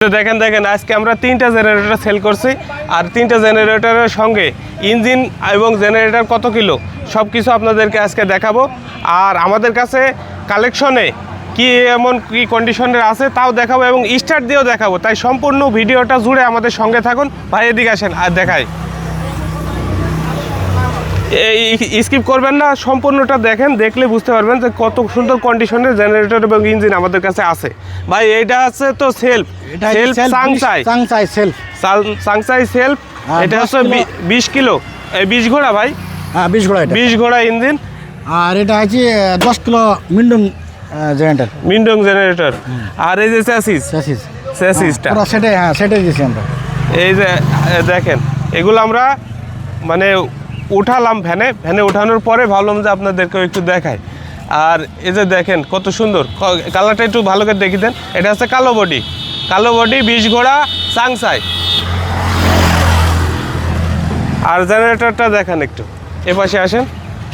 দেখেন দেখেন আজকে আমরা 3টা জেনারেটর সেল করছি আর 3টা জেনারেটরের সঙ্গে ইঞ্জিন এবং জেনারেটর কত কিলো সব কিছু আপনাদেরকে আজকে দেখাবো। আর আমাদের কাছে কালেকশনে কি এমন কি কন্ডিশনের আছে তাও দেখাবো এবং স্টার্ট দিয়েও দেখাবো। তাই সম্পূর্ণ ভিডিওটা জুড়ে আমাদের সঙ্গে থাকুন। ভাই এদিকে আসেন আর দেখাই, এই স্কিপ করবেন না, সম্পূর্ণটা দেখেন, দেখলে বুঝতে পারবেন যে কত সুন্দর কন্ডিশনের জেনারেটর এবং ইঞ্জিন আমাদের কাছে আছে। ভাই এইটা আছে তো সেলফ সাংসাই সেলফ, এটা হচ্ছে 20 কিলো 20 ঘোড়া ভাই, হ্যাঁ 20 ঘোড়া, 20 ঘোড়া ইঞ্জিন। আর এটা আছে 10 কিলো মিন্ডং জেনারেটর। আর এই যে স্যাসিসটা পুরো সেটাই, হ্যাঁ সেটাই দিয়েছি আমরা। এই যে দেখেন এগুলো আমরা মানে উঠালাম ভ্যানে উঠানোর পরে ভাবলাম যে আপনাদেরকেও একটু দেখায়। আর এই যে দেখেন কত সুন্দর কালারটা, একটু ভালো করে দেখি দেন। এটা হচ্ছে কালো বডি 20 ঘোড়া সাংসাই। আর জেনারেটরটা দেখেন, একটু এ পাশে আসেন,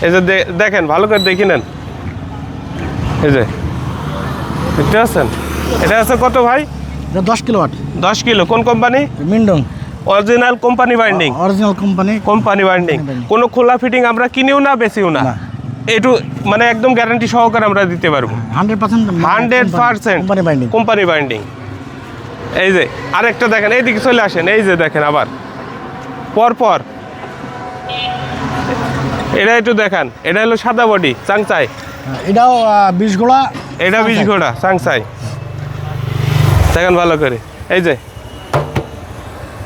এই যে দেখেন ভালো করে দেখি নেন। এই যে দেখতে পাচ্ছেন, এটা আছে কত ভাই? 10 কিলোওয়াট। 10 কিলো। কোন কোম্পানি? মিন্ডং original company binding. Original company binding. কোনো খোলা ফিটিং আমরা কিনিও না, বেশিও না, একটু মানে একদম গ্যারান্টি সহকারে আমরা দিতে পারবো 100% কোম্পানি বাইন্ডিং। এই যে আরেকটা দেখেন, এইদিকে চলে আসেন, এই যে দেখেন আবার পরপর এটা একটু দেখান। এটা হলো সাদা বডি সাংসাই, এটাও 20 ঘোড়া। এটা 20 ঘোড়া সাংসাই, দেখেন ভালো করে। এই যে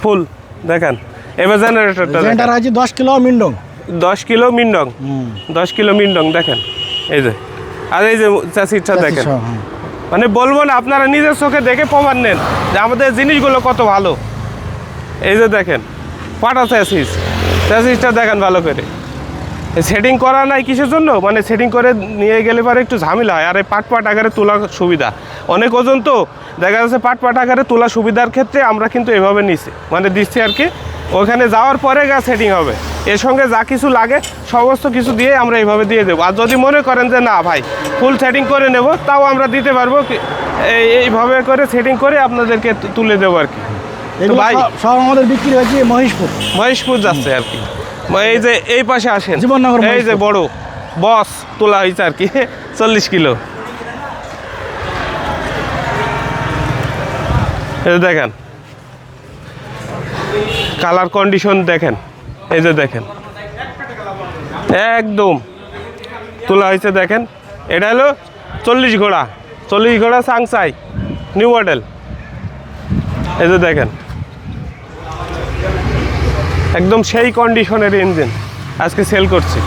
ফুল দেখেন। এবার জেনারেটরটা আছে 10 কিলো মিন্ডং। 10 কিলো মিন্ডং 10 কিলো মিন্ডং দেখেন। এই যে আর এই যে চাষিটা দেখেন, মানে বলবো না, আপনারা নিজের চোখে দেখে প্রমাণ নেন যে আমাদের জিনিসগুলো কত ভালো। এই যে দেখেন পাটা চাষিসটা দেখেন ভালো করে। সেটিং করা নাই কিসের জন্য, মানে সেটিং করে নিয়ে গেলে পরে একটু ঝামেলা হয়। আর এই পাট আকারে তোলার সুবিধা, অনেক ওজন তো দেখা যাচ্ছে পাট আকারে তোলা সুবিধার ক্ষেত্রে আমরা কিন্তু এভাবে নিচ্ছি, মানে দিচ্ছি আর কি। ওখানে যাওয়ার পরে গা সেটিং হবে, এর সঙ্গে যা কিছু লাগে সমস্ত কিছু দিয়ে আমরা এইভাবে দিয়ে দেবো। আর যদি মনে করেন যে না ভাই ফুল সেটিং করে নেব, তাও আমরা দিতে পারবো, এইভাবে করে সেটিং করে আপনাদেরকে তুলে দেবো আর কি। ভাই সব আমাদের বিক্রি হয়েছে মহেশপুর যাচ্ছে আর কি। এই যে এই পাশে আসেন, জীবননগর, এই যে বড় বস তোলা হয়েছে আর কি 40 কিলো। এই যে দেখেন কালার কন্ডিশন দেখেন, এই যে দেখেন একদম তোলা হয়েছে দেখেন। এটা হলো 40 ঘোড়া সাংসাই নিউ মডেল। এই যে দেখেন একদম সেই কন্ডিশনের ইঞ্জিন আজকে সেল করছি।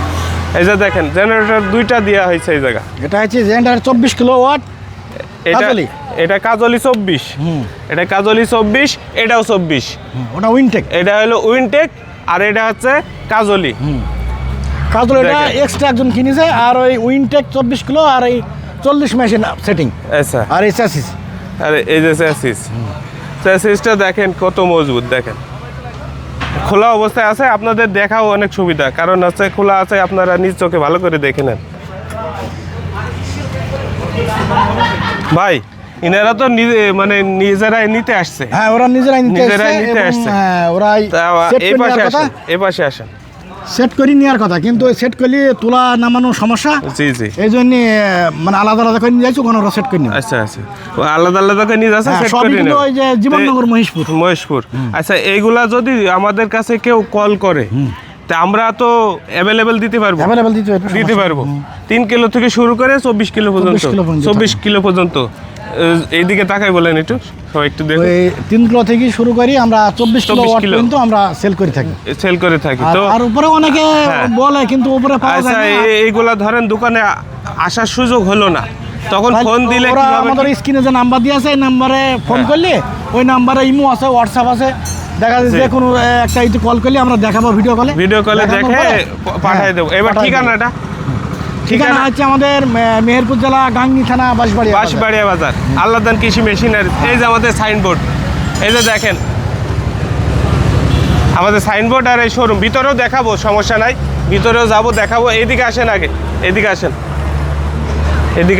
এই যে দেখেন জেনারেটর 2টা দেওয়া হয়েছে এই জায়গা। এটা হচ্ছে জেনারেটর 24 কিলোওয়াট। এটা কাজলি 24, এটা কাজলি 24, এটাও 24। ওটা উইনটেক, এটা হলো উইনটেক, আর এটা হচ্ছে কাজলি। এটা এক্সট্রা একজন কিনেছে। আর ওই উইনটেক 24 কিলো, আর এই 40 মেশিন সেটিং। আচ্ছা, আর এই চ্যাসিস, আর এই যে চ্যাসিসটা দেখেন কত মজবুত। দেখেন খোলা অবস্থায় আছে, আপনাদের দেখাও অনেক সুবিধা, কারণ হচ্ছে খোলা আছে, আপনারা নিজ চোখে ভালো করে দেখে নেন। ভাই ইনারা তো মানে নিজেরাই নিতে আসছে। হ্যাঁ ওরা নিজেরাই নিতে আসছে। হ্যাঁ ওরা এই পাশে আসেন, সেট করে নেওয়ার কথা, কিন্তু সেট করলে তোলা নামানো সমস্যা। জি এই জন্য মানে আলাদা করে নিয়ে যাচ্ছি, ওখানে ওরা সেট করে নিয়ে। আচ্ছা আলাদা করে নিয়ে যাচ্ছে, সেট করে নিয়ে। ওই যে জীবননগর মহেশপুর। আচ্ছা এইগুলা যদি আমাদের কাছে কেউ কল করে, তা আমরা তো অ্যাভেলেবেল দিতে পারবো। 3 কিলো থেকে শুরু করে 24 কিলো পর্যন্ত। এইদিকে তাকাই বলেন একটু, সবাই একটু দেখুন। 3 কিলো থেকে শুরু করি আমরা 24 কিলো পর্যন্ত আমরা সেল করে থাকি। তো আর উপরে অনেকে বলে, কিন্তু উপরে পাওয়া যায় না। এইগুলা ধরেন দোকানে আসার সুযোগ হলো না, তখন ফোন দিলে আমাদের স্ক্রিনে যে নাম্বার দিয়ে আছে, এই নাম্বারে ফোন করলে, ওই নাম্বারে ইমো আছে, হোয়াটসঅ্যাপ আছে, দেখা যায় যে কোনো একটা কল করলে আমরা দেখাবো, ভিডিও কলে দেখে পাঠিয়ে দেবো। এবার ঠিকানা হচ্ছে আমাদের মেহেরপুর জেলা গাংনী থানা বাঁশবাড়িয়া বাজার, আল্লাহদান কৃষি মেশিনারি। এই যে আমাদের সাইনবোর্ড, এই যে দেখেন আমাদের সাইনবোর্ড আর এই শোরুম। ভিতরেও দেখাবো, সমস্যা নাই, ভিতরেও যাবো, দেখাবো। এইদিকে আসেন, আগে এদিকে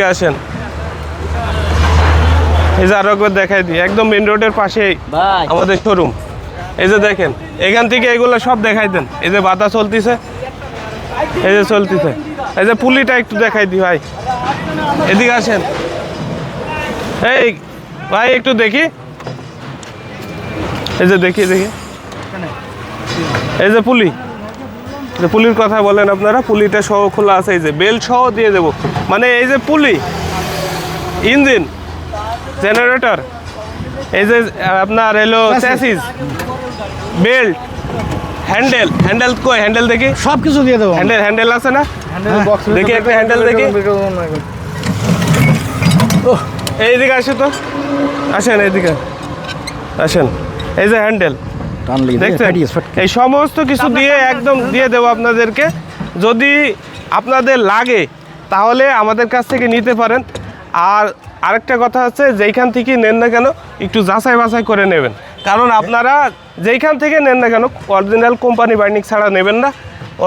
আসেন। এই যে আরো একবার দেখাই দিই, একদম মেন রোডের পাশেই ভাই আমাদের শোরুম। এই যে দেখেন, এখান থেকে এগুলো সব দেখাই দেন। এই যে বাতা চলতেছে, এই যে চলতেছে। এই যে পুলিটা একটু দেখাই দিই ভাই, এদিকে আসেন। এই ভাই একটু দেখি, এই যে দেখি দেখি, এই যে পুলি, যে পুলির কথা বলেন আপনারা, পুলিটা সহ খোলা আছে। এই যে বেল্ট সহ দিয়ে দেবো, মানে এই যে পুলি, ইঞ্জিন, জেনারেটর, এই যে আপনার এলো চ্যাসিস, বেল্ট, হ্যান্ডেল, হ্যান্ডেল কই হ্যান্ডেল দেখি, সব কিছু দিয়ে দেবো। হ্যান্ডেল আছে না? দেখি একটা হ্যান্ডেল দেখি। এইদিকে আসে তো, আসেন এইদিকে আসেন। এই যে হ্যান্ডেল দেখছেন, এই সমস্ত কিছু দিয়ে একদম দিয়ে দেবো আপনাদেরকে। যদি আপনাদের লাগে তাহলে আমাদের কাছ থেকে নিতে পারেন। আর আরেকটা কথা হচ্ছে, যেইখান থেকে নেন না কেন একটু যাচাই বাছাই করে নেবেন, কারণ আপনারা যেইখান থেকে নেন না কেন অরিজিনাল কোম্পানি বাইন্ডিং ছাড়া নেবেন না।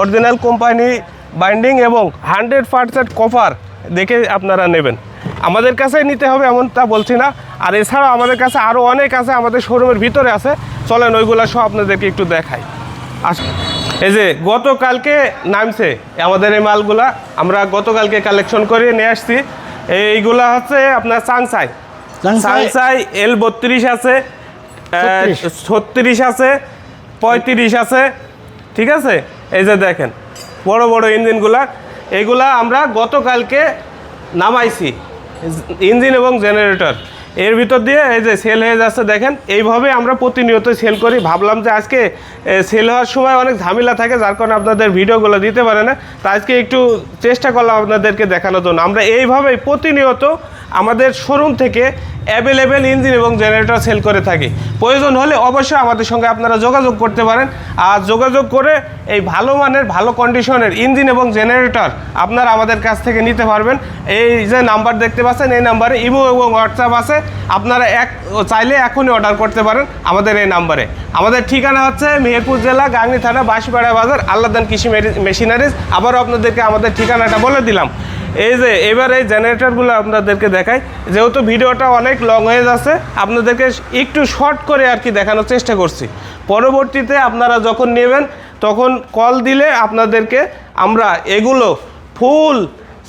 অরিজিনাল কোম্পানি বাইন্ডিং এবং 100% কপার দেখে আপনারা নেবেন। আমাদের কাছে নিতে হবে এমনটা বলছি না। আর এছাড়াও আমাদের কাছে আরও অনেক আছে, আমাদের শোরুমের ভিতরে আছে। চলেন ওইগুলো সব আপনাদেরকে একটু দেখাই। এই যে গতকালকে নামছে আমাদের এই মালগুলা, আমরা গতকালকে কালেকশন করে নিয়ে আসছি। এইগুলা হচ্ছে আপনার চাংসাই, চাংসাই L32 আছে, 36 আছে, 35 আছে, ঠিক আছে। এই যে দেখেন বড় বড় ইঞ্জিনগুলা, এইগুলা আমরা গতকালকে নামাইছি, ইঞ্জিন এবং জেনারেটর। এর ভিতর দিয়ে এই যে সেল হয়ে যাচ্ছে দেখেন। এইভাবে আমরা প্রতিনিয়ত সেল করি। ভাবলাম যে আজকে সেল হওয়ার সময় অনেক ঝামেলা থাকে, যার কারণে আপনাদের ভিডিওগুলো দিতে পারে না। তা আজকে একটু চেষ্টা করলাম আপনাদেরকে দেখানোর জন্য। আমরা এইভাবেই প্রতিনিয়ত আমাদের শোরুম থেকে অ্যাভেলেবেল ইঞ্জিন এবং জেনারেটর সেল করে থাকি। প্রয়োজন হলে অবশ্যই আমাদের সঙ্গে আপনারা যোগাযোগ করতে পারেন। আর যোগাযোগ করে এই ভালো মানের ভালো কন্ডিশনের ইঞ্জিন এবং জেনারেটর আপনারা আমাদের কাছ থেকে নিতে পারবেন। এই যে নাম্বার দেখতে পাচ্ছেন, এই নাম্বারে ইমো এবং হোয়াটসঅ্যাপ আছে। আপনারা চাইলে এখনই অর্ডার করতে পারেন আমাদের এই নাম্বারে। আমাদের ঠিকানা হচ্ছে মেহেরপুর জেলা, গাংনী থানা, বাঁশপাড়া বাজার, আল্লাহদান কৃষি মেশিনারিজ। আবারও আপনাদেরকে আমাদের ঠিকানাটা বলে দিলাম। এই যে এবার এই জেনারেটরগুলো আপনাদেরকে দেখাই, যেহেতু ভিডিওটা অনেক লং হয়ে যাচ্ছে, আপনাদেরকে একটু শর্ট করে আর কি দেখানোর চেষ্টা করছি। পরবর্তীতে আপনারা যখন নেবেন তখন কল দিলে আপনাদেরকে আমরা এগুলো ফুল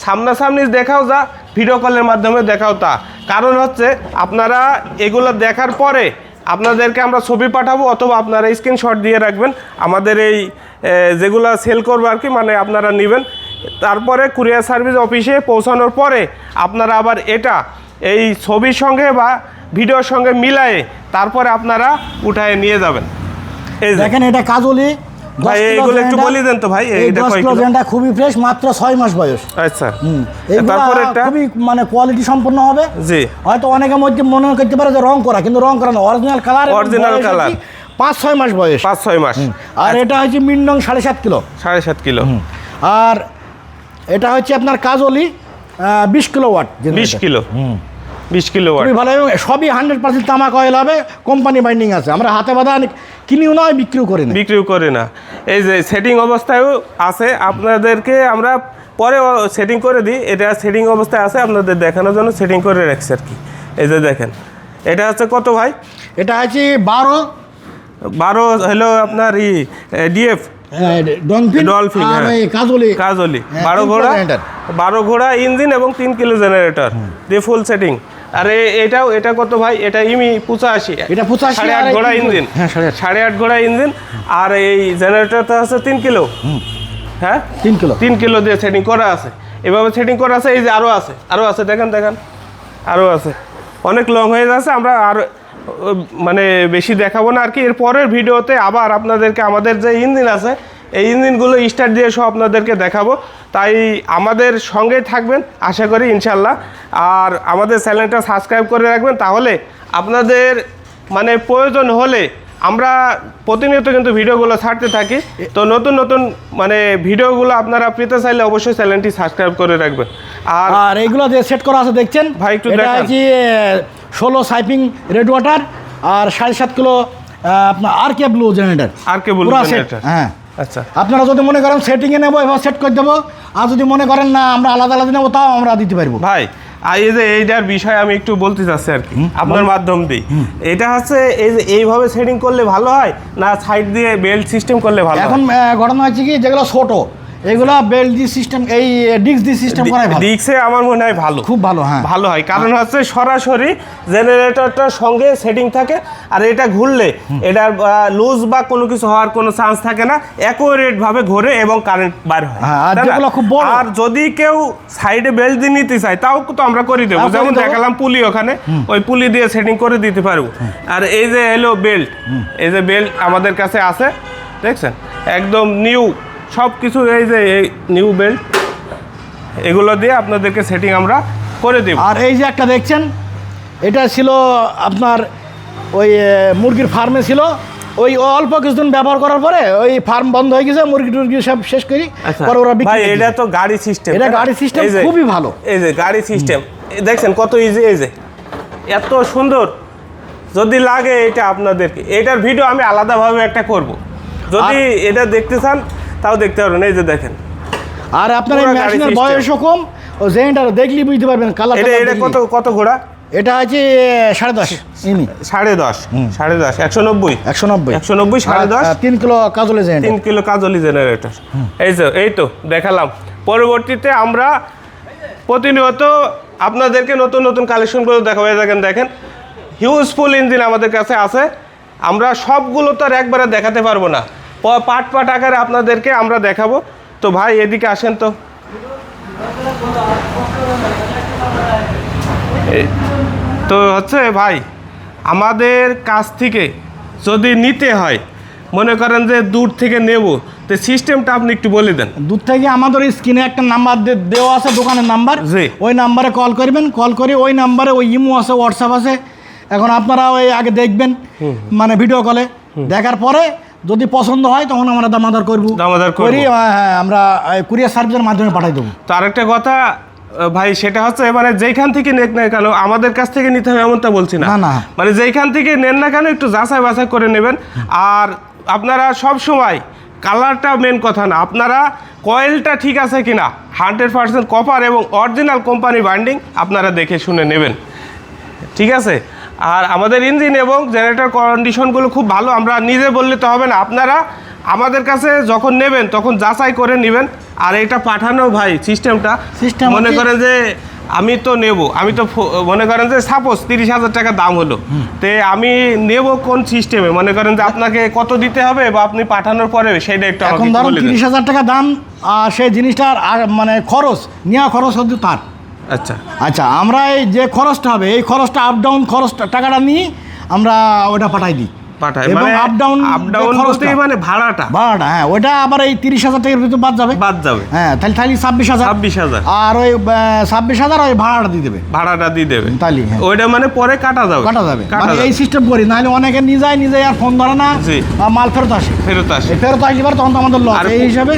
সামনাসামনি দেখাও যা, ভিডিও কলের মাধ্যমে দেখাও তা। কারণ হচ্ছে আপনারা এগুলো দেখার পরে আপনাদেরকে আমরা ছবি পাঠাবো, অথবা আপনারা স্ক্রিনশট দিয়ে রাখবেন আমাদের এই যেগুলো সেল করবো আর কি, মানে আপনারা নেবেন। তারপরে কুরিয়ার সার্ভিস অফিসে পৌঁছানোর পরে আপনারা আবার এটা এই ছবির সঙ্গে বা ভিডিওর সঙ্গে মিলায়ে তারপরে আপনারা উঠায় নিয়ে যাবেন। এই দেখেন এটা কাজলি ভাই, এইগুলো একটু বলি দেন তো ভাই। এটা খুবই ফ্রেশ, মাত্র 6 মাস বয়স। আচ্ছা, তারপরে এটা খুবই মানে কোয়ালিটি সম্পন্ন হবে। জি, হয়তো অনেকের মধ্যে মনে করতে পারে যে রং করা, কিন্তু রং করা না, অরিজিনাল কালার। অরিজিনাল কালার, 5-6 মাস বয়স, 5-6 মাস। আর এটা হচ্ছে মিন্ডং 7.5 কিলো, 7.5 কিলো। আর এটা হচ্ছে আপনার কাজলি 20 কিলোওয়াট, 20 কিলো, 20 কিলোওয়াট। খুবই ভালো, এবং সবই 100% তামাক অয়েল হবে, কোম্পানি বাইন্ডিং আছে। আমরা হাতে বাঁধা কিনিও নয়, বিক্রিও করি না, এই যে সেটিং অবস্থায়ও আছে, আপনাদেরকে আমরা পরে সেটিং করে দিই। এটা সেটিং অবস্থায় আছে, আপনাদের দেখানোর জন্য সেটিং করে রাখছি আর কি। এই যে দেখেন, এটা হচ্ছে কত ভাই? এটা হচ্ছে 12 হলো আপনার ডিএফ ডলফিন, কাজলি 12 ঘোড়া ইঞ্জিন এবং 3 কিলো জেনারেটর দিয়ে ফুল সেটিং। আর এটা কত ভাই? এটা ইমি 85, এটা 85, 8.5 ঘোড়া ইঞ্জিন, 8.5 ঘোড়া ইঞ্জিন। আর এই জেনারেটরটা আছে 3 কিলো, হ্যাঁ 3 কিলো দিয়ে সেটিং করা আছে। এভাবে সেটিং করা আছে। এই যে আরও আছে, দেখেন আরও আছে। অনেক লং হয়ে যাচ্ছে, আমরা আর মানে বেশি দেখাবো না আর কি। এর পরের ভিডিওতে আবার আপনাদেরকে আমাদের যে ইঞ্জিন আছে এই ইঞ্জিনগুলো স্টার্ট দিয়ে সব আপনাদেরকে দেখাবো। তাই আমাদের সঙ্গেই থাকবেন আশা করি ইনশাল্লাহ। আর আমাদের চ্যানেলটা সাবস্ক্রাইব করে রাখবেন, তাহলে আপনাদের মানে প্রয়োজন হলে আমরা প্রতিনিয়ত কিন্তু ভিডিওগুলো ছাড়তে থাকি। তো নতুন মানে ভিডিওগুলো আপনারা পেতে চাইলে অবশ্যই চ্যানেলটি সাবস্ক্রাইব করে রাখবেন। আর এইগুলো যে সেট করা আছে দেখছেন ভাই, একটু এটা হচ্ছে 16 সাইপিং রেড ওয়াটার আর 7.5 কিলো আপনার আরকে ব্লু জেনারেটর। হ্যাঁ, আচ্ছা, আপনারা যদি মনে করেন সেটিংয়ে নেবো, এবার সেট করে দেবো। আর যদি মনে করেন না আমরা আলাদা নেবো, তাও আমরা দিতে পারবো। ভাই আর এই যে এইটার বিষয়ে আমি একটু বলতে চাচ্ছি আর কি আপনার মাধ্যম দিয়ে। এটা হচ্ছে এই যে এইভাবে সেটিং করলে ভালো হয় না সাইড দিয়ে বেল্ট সিস্টেম করলে ভালো হয়? এখন ঘটনা হচ্ছে কি, যেগুলো ছোট এগুলো বেল্ট দি সিস্টেম, এই ডিস্ক দি সিস্টেম করাই ভালো। ডিক্সে আমার মনে হয় ভালো, খুব ভালো। হ্যাঁ, ভালো হয়, কারণ হচ্ছে সরাসরি জেনারেটরটার সঙ্গে সেটিং থাকে, আর এটা ঘুরলে এটার লুজ বা কোনো কিছু হওয়ার কোনো চান্স থাকে না, অ্যাকুরেট ভাবে ঘোরে এবং কারেন্ট বার হয়। আর যেগুলো খুব বড়, আর যদি কেউ সাইডে বেল্ট দিয়ে নিতে চায় তাও তো আমরা করে দেবো, যেমন দেখালাম পুলি ওখানে, ওই পুলি দিয়ে সেটিং করে দিতে পারবো। আর এই যে এলো বেল্ট, এই যে বেল্ট আমাদের কাছে আছে, দেখছেন একদম নিউ সব কিছু, এই যে এই নিউ বেল্ট, এগুলো দিয়ে আপনাদেরকে সেটিং আমরা করে দেব। আর এই যে একটা দেখছেন, এটা ছিল আপনার ওই মুরগির ফার্মে ছিল, ওই অল্প কিছুদিন ব্যবহার করার পরে ওই ফার্ম বন্ধ হয়ে গেছে, মুরগি টুরগি সব শেষ করি পরে ওরা বিক্রি। ভাই এটা তো গাড়ি সিস্টেম, এটা গাড়ি সিস্টেম খুবই ভালো। এই যে গাড়ি সিস্টেম দেখছেন কত ইজি, এই যে এত সুন্দর। যদি লাগে এটা আপনাদেরকে, এটার ভিডিও আমি আলাদাভাবে একটা করব, যদি এটা দেখতে চান তাও দেখতে পারবেন। এই যে দেখেন, আর আপনার এই মেশিনের বয়সও কম, ও জেন্টার দেখলি বুঝতে পারবেন কালার। এটা কত ঘোড়া? এটা আছে 10.5 ইনি, 10.5 190 1090 3 কিলো কাজলি জেনারেটর, 3 কিলো কাজলি জেনারেটর। এই তো দেখালাম। পরবর্তীতে আমরা প্রতিনিয়ত আপনাদেরকে নতুন নতুন কালেকশনগুলো দেখাবো। দেখেন হিউজফুল ইঞ্জিন আমাদের কাছে আছে, আমরা সবগুলো তো আর একবারে দেখাতে পারবো না, পার্ট আকারে আপনাদেরকে আমরা দেখাবো। তো ভাই এদিকে আসেন তো। তো হচ্ছে ভাই, আমাদের কাছ থেকে যদি নিতে হয়, মনে করেন যে দূর থেকে নেব, তো সিস্টেমটা আপনি একটু বলে দেন। দূর থেকে আমাদের স্ক্রিনে একটা নাম্বার দেওয়া আছে, দোকানের নাম্বার, ওই নাম্বারে কল করবেন, কল করে ওই নাম্বারে ওই ইমো আছে, হোয়াটসঅ্যাপ আছে। এখন আপনারা ওই আগে দেখবেন, মানে ভিডিও কলে দেখার পরে যদি পছন্দ হয় তখন আমরা দামাদার করবো, হ্যাঁ আমরা কুরিয়ার সার্ভিসের মাধ্যমে পাঠাই দেবো। তো আরেকটা কথা ভাই, সেটা হচ্ছে মানে যেখান থেকে নেন না কেন আমাদের কাছ থেকে নিতে হবে এমনটা বলছি না, মানে যেখান থেকে নেন না কেন একটু যাচাই বাছাই করে নেবেন। আর আপনারা সব সময় কালারটা মেন কথা না, আপনারা কয়েলটা ঠিক আছে কিনা 100% কপার এবং অরিজিনাল কোম্পানি বাইন্ডিং আপনারা দেখে শুনে নেবেন, ঠিক আছে? আর আমাদের ইঞ্জিন এবং জেনারেটর কন্ডিশনগুলো খুব ভালো, আমরা নিজে বললে তো হবে না, আপনারা আমাদের কাছে যখন নেবেন তখন যাচাই করে নেবেন। আর এটা পাঠানো ভাই সিস্টেম মনে করেন যে আমি তো নেব, আমি তো মনে করেন যে সাপোজ 30,000 টাকা দাম হলো, তে আমি নেব কোন সিস্টেমে, মনে করেন যে আপনাকে কত দিতে হবে বা আপনি পাঠানোর পরে সেটা একটু এখন ধরুন 30,000 টাকা দাম, আর সেই জিনিসটার আর মানে খরচ নেওয়া খরচ হচ্ছে তার। আচ্ছা আমরা এই যে খরচটা হবে, এই খরচটা আপ ডাউন খরচটা টাকাটা নিয়ে আমরা ওটা পাঠাই দিই, এবং আপ ডাউন মানে ভাড়াটা, হ্যাঁ ওটা আবার এই 30,000 টাকার ভিতরে বাদ যাবে, হ্যাঁ তাহলে 26,000, আর ওই 26,000 ওই ভাড়াটা দিয়ে দেবে, তাহলে ওইটা মানে পরে কাটা যাবে। মানে এই সিস্টেম করি, নাহলে অনেকে নিজে আর ফোন ধরে না, মাল ফেরত আসে এবার তখন তো আমাদের লস। এই হিসাবে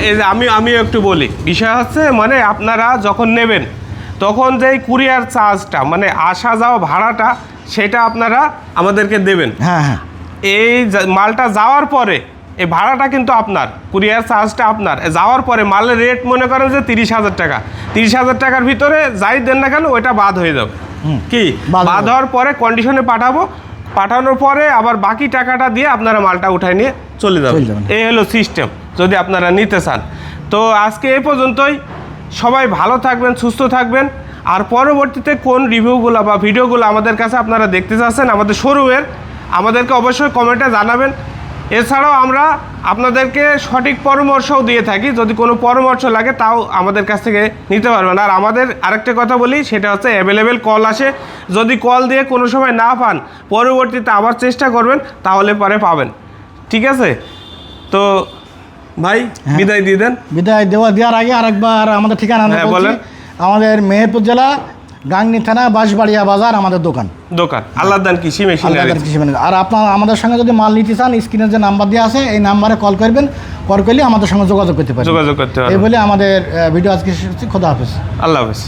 আমি একটু বলি, বিষয় হচ্ছে মানে আপনারা যখন নেবেন তখন যেই কুরিয়ার চার্জটা মানে আসা যাওয়া ভাড়াটা, সেটা আপনারা আমাদেরকে দেবেন। হ্যাঁ, এই মালটা যাওয়ার পরে এই ভাড়াটা কিন্তু আপনার, কুরিয়ার চার্জটা আপনার। যাওয়ার পরে মালের রেট মনে করেন যে 30,000 টাকা, 30,000 টাকার ভিতরে যাই দেন না কেন ওইটা বাদ হয়ে যাবে। কি বাদ হওয়ার পরে কন্ডিশনে পাঠানোর পরে আবার বাকি টাকাটা দিয়ে আপনারা মালটা উঠায় নিয়ে চলে যাবেন। এই হলো সিস্টেম যদি আপনারা নিতে চান। তো আজকে এই পর্যন্তই, সবাই ভালো থাকবেন, সুস্থ থাকবেন। আর পরবর্তীতে কোন রিভিউগুলো বা ভিডিওগুলো আমাদের কাছে আপনারা দেখতে চাচ্ছেন আমাদের শোরুমের, আমাদেরকে অবশ্যই কমেন্টে জানাবেন। এছাড়াও আমরা আপনাদেরকে সঠিক পরামর্শও দিয়ে থাকি, যদি কোনো পরামর্শ লাগে তাও আমাদের কাছ থেকে নিতে পারবেন। আর আমাদের আরেকটা কথা বলি, সেটা হচ্ছে অ্যাভেলেবেল কল আসে, যদি কল দিয়ে কোনো সময় না পান পরবর্তীতে আবার চেষ্টা করবেন, তাহলে পরে পাবেন, ঠিক আছে? তো ভাই বিদায় দিয়ে দেন। বিদায় দেওয়ার আগে আরেকবার আমাদের ঠিকানা বলেন। আমাদের মেহেরপুর জেলা গাংনী থানা বাঁশবাড়িয়া বাজার আমাদের দোকান আল্লাহদান কৃষি মেশিন। আর আপনার আমাদের সঙ্গে যদি মাল নিতে চান, স্ক্রিনে যে নাম্বার দেওয়া আছে এই নাম্বারে কল করবেন, কল করলে আমাদের সঙ্গে যোগাযোগ করতে পারবেন। এই বলে আমাদের ভিডিও আজকে খোদা হাফেজ, আল্লাহ হাফেজ।